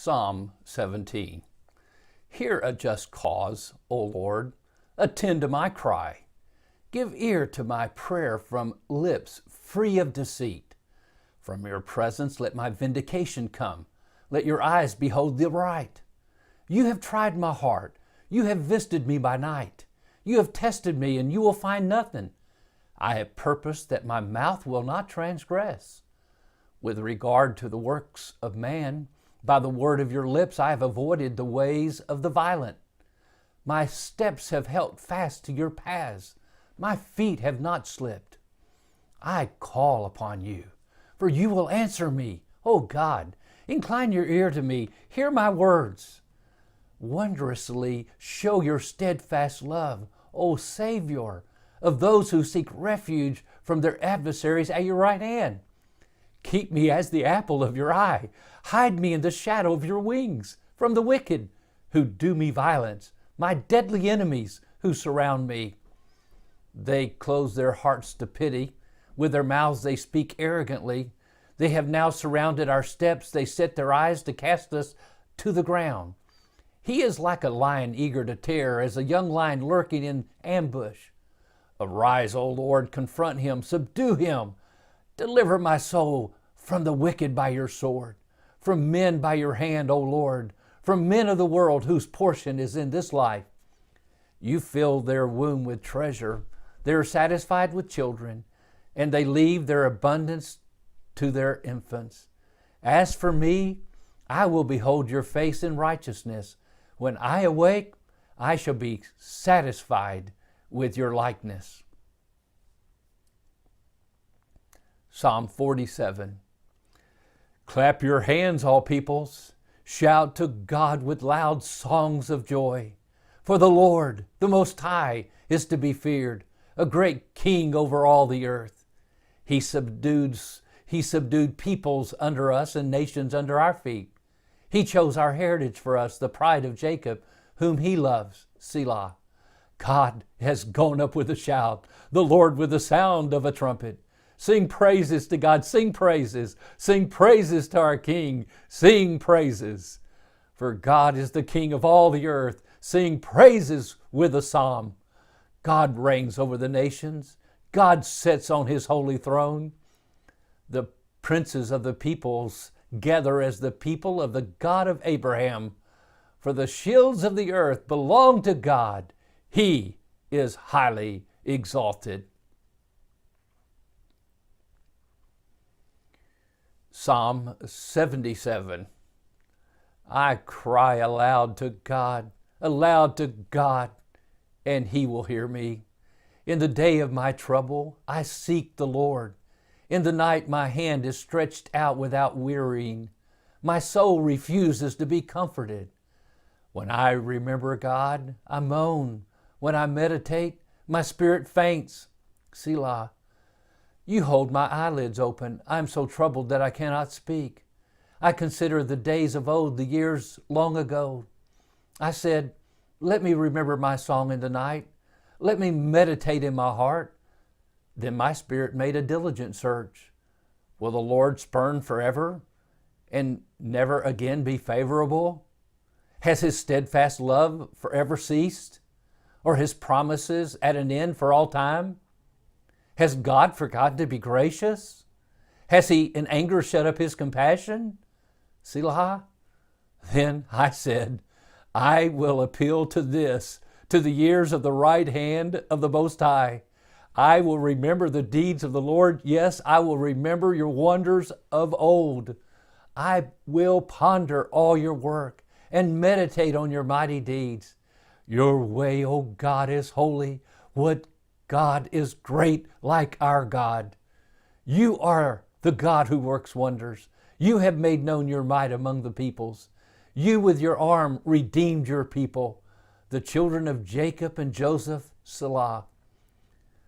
Psalm 17. Hear a just cause, O Lord. Attend to my cry. Give ear to my prayer from lips free of deceit. From your presence let my vindication come. Let your eyes behold the right. You have tried my heart. You have visited me by night. You have tested me, and you will find nothing. I have purposed that my mouth will not transgress. With regard to the works of man, by the word of your lips I have avoided the ways of the violent. My steps have held fast to your paths. My feet have not slipped. I call upon you, for you will answer me. O God, incline your ear to me. Hear my words. Wondrously show your steadfast love, O Savior, of those who seek refuge from their adversaries at your right hand. Keep me as the apple of your eye. Hide me in the shadow of your wings from the wicked who do me violence, my deadly enemies who surround me. They close their hearts to pity. With their mouths they speak arrogantly. They have now surrounded our steps. They set their eyes to cast us to the ground. He is like a lion eager to tear, as a young lion lurking in ambush. Arise, O Lord, confront him, subdue him. Deliver my soul from the wicked by your sword, from men by your hand, O Lord, from men of the world whose portion is in this life. You fill their womb with treasure. They are satisfied with children, and they leave their abundance to their infants. As for me, I will behold your face in righteousness. When I awake, I shall be satisfied with your likeness. Psalm 47. Clap your hands, all peoples. Shout to God with loud songs of joy. For the Lord, the Most High, is to be feared, a great king over all the earth. He subdued peoples under us and nations under our feet. He chose our heritage for us, the pride of Jacob, whom he loves. Selah. God has gone up with a shout, the Lord with the sound of a trumpet. Sing praises to God, sing praises. Sing praises to our King, sing praises. For God is the King of all the earth. Sing praises with a psalm. God reigns over the nations. God sits on his holy throne. The princes of the peoples gather as the people of the God of Abraham. For the shields of the earth belong to God. He is highly exalted. Psalm 77. I cry aloud to God, and he will hear me. In the day of my trouble, I seek the Lord. In the night, my hand is stretched out without wearying. My soul refuses to be comforted. When I remember God, I moan. When I meditate, my spirit faints. Selah. You hold my eyelids open. I am so troubled that I cannot speak. I consider the days of old, the years long ago. I said, let me remember my song in the night. Let me meditate in my heart. Then my spirit made a diligent search. Will the Lord spurn forever and never again be favorable? Has his steadfast love forever ceased? Or his promises at an end for all time? Has God forgotten to be gracious? Has he in anger shut up his compassion? Selah. Then I said, I will appeal to the years of the right hand of the Most High. I will remember the deeds of the Lord. Yes, I will remember your wonders of old. I will ponder all your work and meditate on your mighty deeds. Your way, O God, is holy. What God is great like our God. You are the God who works wonders. You have made known your might among the peoples. You with your arm redeemed your people, the children of Jacob and Joseph. Selah.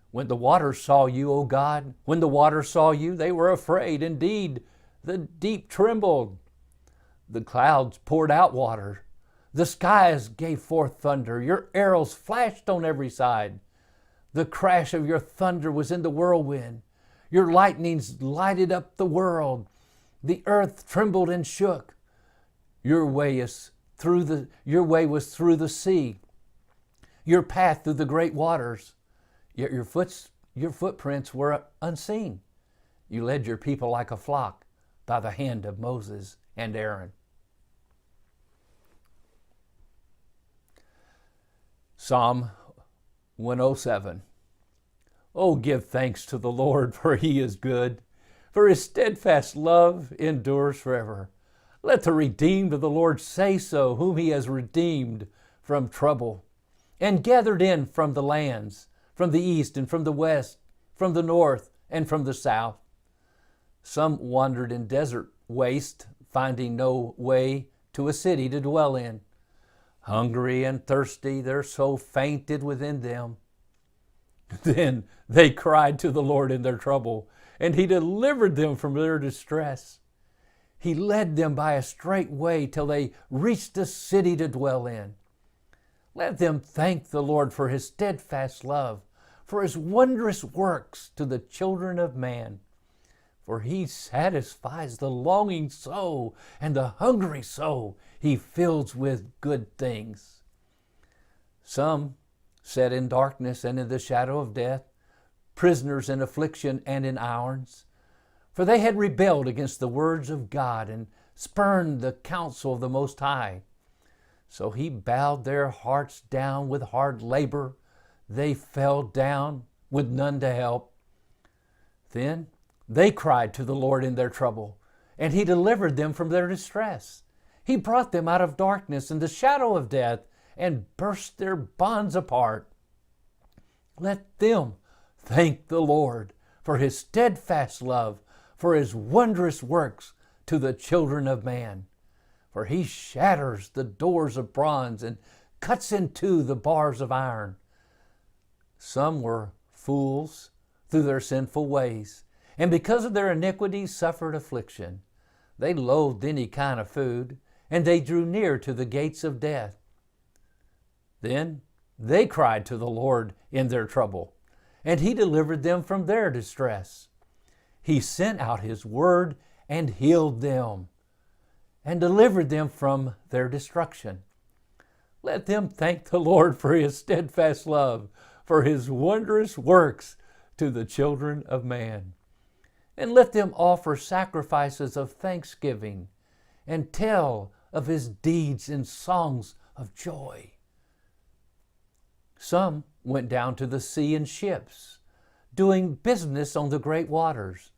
When the waters saw you, O God, when the waters saw you, they were afraid. Indeed, the deep trembled. The clouds poured out water. The skies gave forth thunder. Your arrows flashed on every side. The crash of your thunder was in the whirlwind. Your lightnings lighted up the world. The earth trembled and shook. Your way was through the sea, your path through the great waters. Yet your footprints were unseen. You led your people like a flock by the hand of Moses and Aaron. Psalm 107. Oh, give thanks to the Lord, for he is good, for his steadfast love endures forever. Let the redeemed of the Lord say so, whom he has redeemed from trouble, and gathered in from the lands, from the east and from the west, from the north and from the south. Some wandered in desert waste, finding no way to a city to dwell in. Hungry and thirsty, their soul fainted within them. Then they cried to the Lord in their trouble, and he delivered them from their distress. He led them by a straight way till they reached a city to dwell in. Let them thank the Lord for his steadfast love, for his wondrous works to the children of man. For he satisfies the longing soul, and the hungry soul he fills with good things. Some sat in darkness and in the shadow of death, prisoners in affliction and in irons. For they had rebelled against the words of God and spurned the counsel of the Most High. So he bowed their hearts down with hard labor. They fell down with none to help. Then they cried to the Lord in their trouble, and he delivered them from their distress. He brought them out of darkness and the shadow of death and burst their bonds apart. Let them thank the Lord for his steadfast love, for his wondrous works to the children of man. For he shatters the doors of bronze and cuts in two the bars of iron. Some were fools through their sinful ways, and because of their iniquities suffered affliction. They loathed any kind of food, and they drew near to the gates of death. Then they cried to the Lord in their trouble, and he delivered them from their distress. He sent out his word and healed them, and delivered them from their destruction. Let them thank the Lord for his steadfast love, for his wondrous works to the children of man. And let them offer sacrifices of thanksgiving, and tell of his deeds in songs of joy. Some went down to the sea in ships, doing business on the great waters.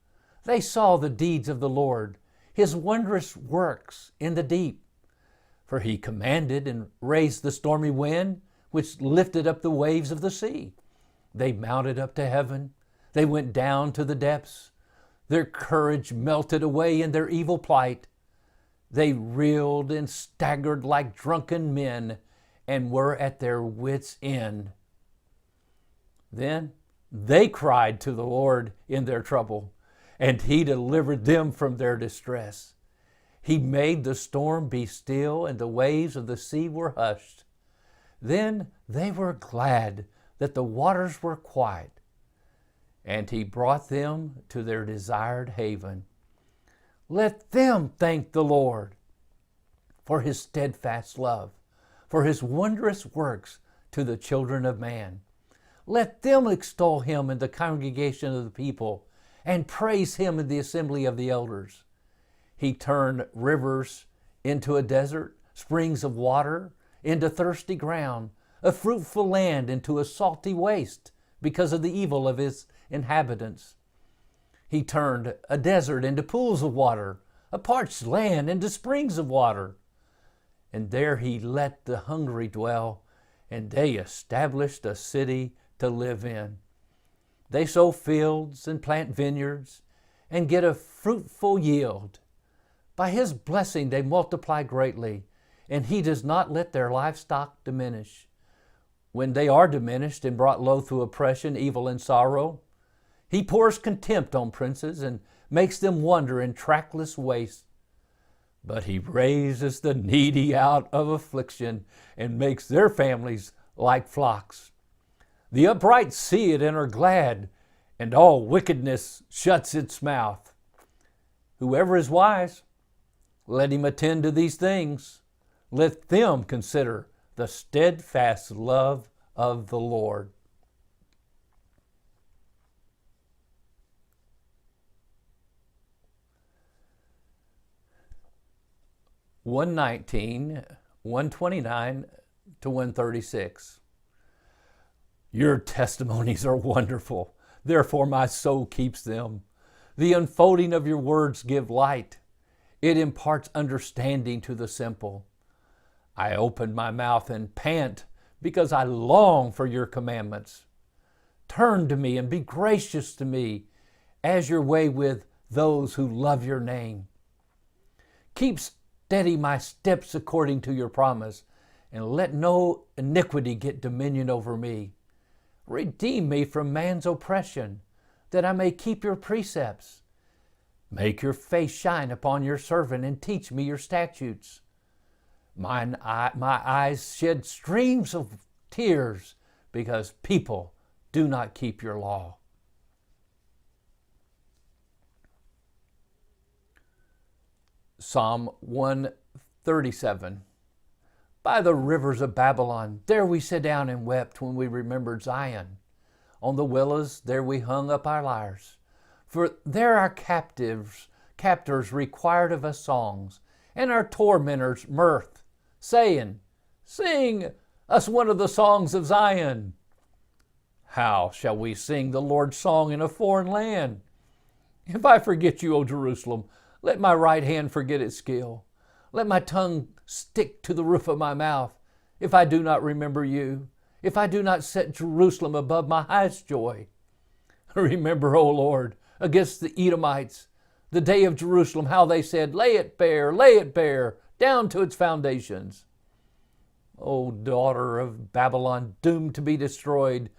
They saw the deeds of the Lord, his wondrous works in the deep. For he commanded and raised the stormy wind, which lifted up the waves of the sea. They mounted up to heaven. They went down to the depths. Their courage melted away in their evil plight. They reeled and staggered like drunken men, and were at their wits' end. Then they cried to the Lord in their trouble, and he delivered them from their distress. He made the storm be still, and the waves of the sea were hushed. Then they were glad that the waters were quiet, and he brought them to their desired haven. Let them thank the Lord for his steadfast love, for his wondrous works to the children of man. Let them extol him in the congregation of the people, and praise him in the assembly of the elders. He turned rivers into a desert, springs of water into thirsty ground, a fruitful land into a salty waste because of the evil of his inhabitants. He turned a desert into pools of water, a parched land into springs of water. And there he let the hungry dwell, and they established a city to live in. They sow fields and plant vineyards and get a fruitful yield. By his blessing they multiply greatly, and he does not let their livestock diminish. When they are diminished and brought low through oppression, evil, and sorrow, he pours contempt on princes and makes them wander in trackless wastes. But he raises the needy out of affliction and makes their families like flocks. The upright see it and are glad, and all wickedness shuts its mouth. Whoever is wise, Let him attend to these things. Let them consider the steadfast love of the Lord. (119, 129 to 136). Your testimonies are wonderful, therefore my soul keeps them. The unfolding of your words give light. It imparts understanding to the simple. I open my mouth and pant because I long for your commandments. Turn to me and be gracious to me as your way with those who love your name. Keep steady my steps according to your promise, and let no iniquity get dominion over me. Redeem me from man's oppression, that I may keep your precepts. Make your face shine upon your servant, and teach me your statutes. My eyes shed streams of tears, because people do not keep your law. Psalm 137. By the rivers of Babylon, there we sat down and wept when we remembered Zion. On the willows, there we hung up our lyres. For there our captors required of us songs, and our tormentors mirth, saying, Sing us one of the songs of Zion. How shall we sing the Lord's song in a foreign land? If I forget you, O Jerusalem, let my right hand forget its skill. Let my tongue stick to the roof of my mouth, if I do not remember you, if I do not set Jerusalem above my highest joy. Remember, O Lord, against the Edomites, the day of Jerusalem, how they said, lay it bare, down to its foundations. O daughter of Babylon, doomed to be destroyed,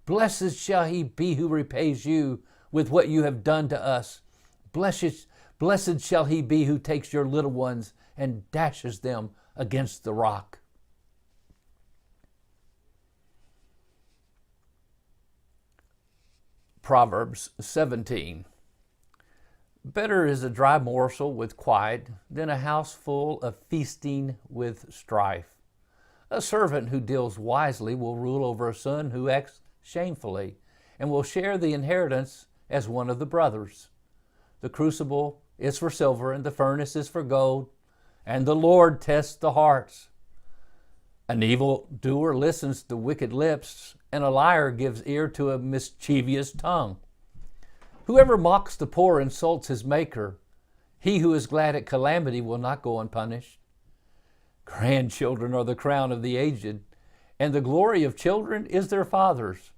blessed shall he be who repays you with what you have done to us. Blessed shall he be who takes your little ones and dashes them against the rock. Proverbs 17. Better is a dry morsel with quiet than a house full of feasting with strife. A servant who deals wisely will rule over a son who acts shamefully, and will share the inheritance as one of the brothers. The crucible is for silver, and the furnace is for gold, and the Lord tests the hearts. An evildoer listens to wicked lips, and a liar gives ear to a mischievous tongue. Whoever mocks the poor insults his maker. He who is glad at calamity will not go unpunished. Grandchildren are the crown of the aged, and the glory of children is their fathers.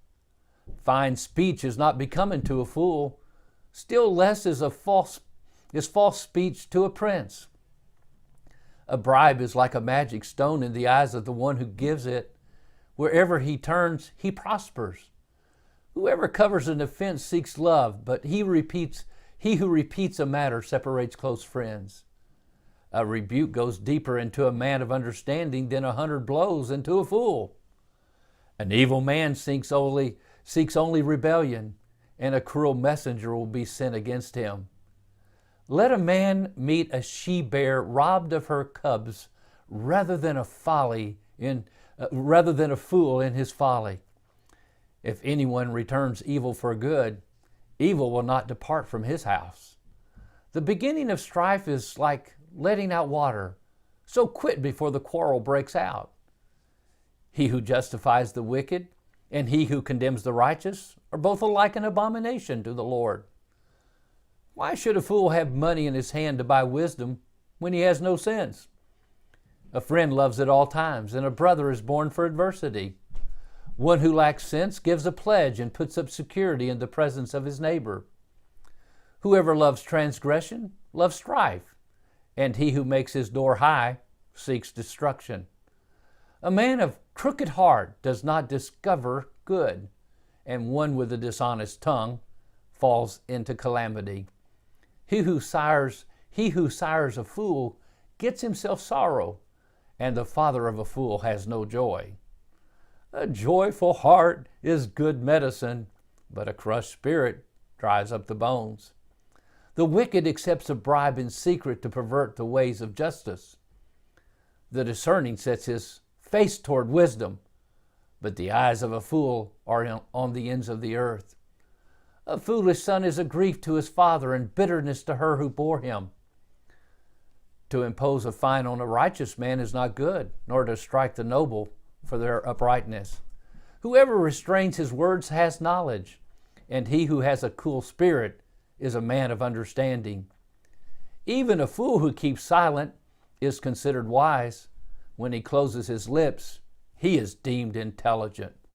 Fine speech is not becoming to a fool, still less is false speech to a prince. A bribe is like a magic stone in the eyes of the one who gives it. Wherever he turns, he prospers. Whoever covers an offense seeks love, but he who repeats a matter separates close friends. A rebuke goes deeper into a man of understanding than 100 blows into a fool. An evil man seeks only rebellion, and a cruel messenger will be sent against him. Let a man meet a she-bear robbed of her cubs rather than a fool in his folly. If anyone returns evil for good, evil will not depart from his house. The beginning of strife is like letting out water, so quit before the quarrel breaks out. He who justifies the wicked and he who condemns the righteous are both alike an abomination to the Lord. Why should a fool have money in his hand to buy wisdom when he has no sense? A friend loves at all times, and a brother is born for adversity. One who lacks sense gives a pledge and puts up security in the presence of his neighbor. Whoever loves transgression loves strife, and he who makes his door high seeks destruction. A man of crooked heart does not discover good, and one with a dishonest tongue falls into calamity. He who sires a fool gets himself sorrow, and the father of a fool has no joy. A joyful heart is good medicine, but a crushed spirit dries up the bones. The wicked accepts a bribe in secret to pervert the ways of justice. The discerning sets his face toward wisdom, but the eyes of a fool are on the ends of the earth. A foolish son is a grief to his father, and bitterness to her who bore him. To impose a fine on a righteous man is not good, nor to strike the noble for their uprightness. Whoever restrains his words has knowledge, and he who has a cool spirit is a man of understanding. Even a fool who keeps silent is considered wise. When he closes his lips, he is deemed intelligent.